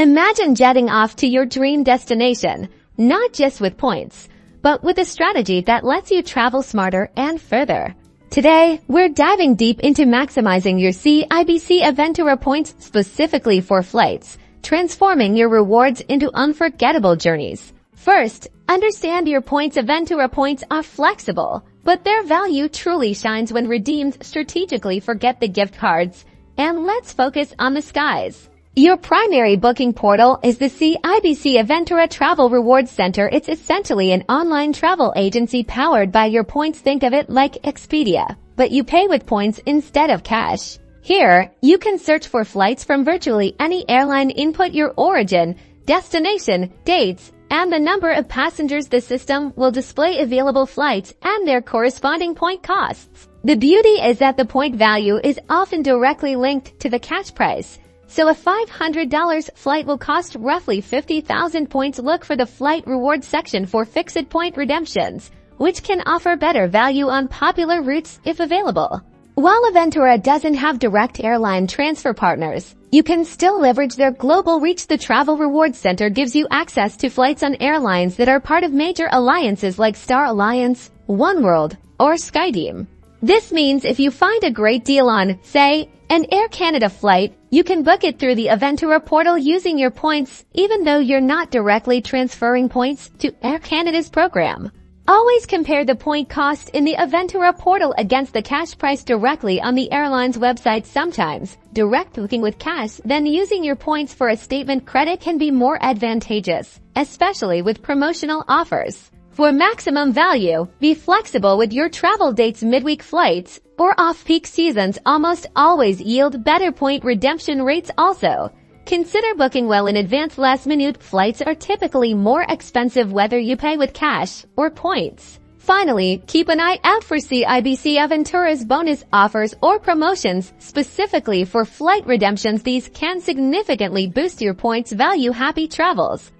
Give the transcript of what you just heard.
Imagine jetting off to your dream destination, not just with points, but with a strategy that lets you travel smarter and further. Today, we're diving deep into maximizing your CIBC Aventura points specifically for flights, transforming your rewards into unforgettable journeys. First, understand your points. Aventura points are flexible, but their value truly shines when redeemed strategically. Forget the gift cards, and let's focus on the skies. Your primary booking portal is the CIBC Aventura Travel Rewards Center. It's essentially an online travel agency powered by your points. Think of it like Expedia, but you pay with points instead of cash. Here, you can search for flights from virtually any airline. Input your origin, destination, dates, and the number of passengers. The system will display available flights and their corresponding point costs. The beauty is that the point value is often directly linked to the cash price. So a $500 flight will cost roughly 50,000 points. Look for the flight rewards section for fixed point redemptions, which can offer better value on popular routes if available. While Aventura doesn't have direct airline transfer partners, you can still leverage their global reach. The Travel Rewards Center gives you access to flights on airlines that are part of major alliances like Star Alliance, Oneworld, or SkyTeam. This means if you find a great deal on, say, an Air Canada flight, you can book it through the Aventura portal using your points, even though you're not directly transferring points to Air Canada's program. Always compare the point cost in the Aventura portal against the cash price directly on the airline's website. Sometimes, direct booking with cash then using your points for a statement credit can be more advantageous, especially with promotional offers. For maximum value, be flexible with your travel dates. Midweek flights or off-peak seasons almost always yield better point redemption rates. Also, consider booking well in advance. Last-minute flights are typically more expensive whether you pay with cash or points. Finally, keep an eye out for CIBC Aventura's bonus offers or promotions specifically for flight redemptions. These can significantly boost your points value. Happy travels!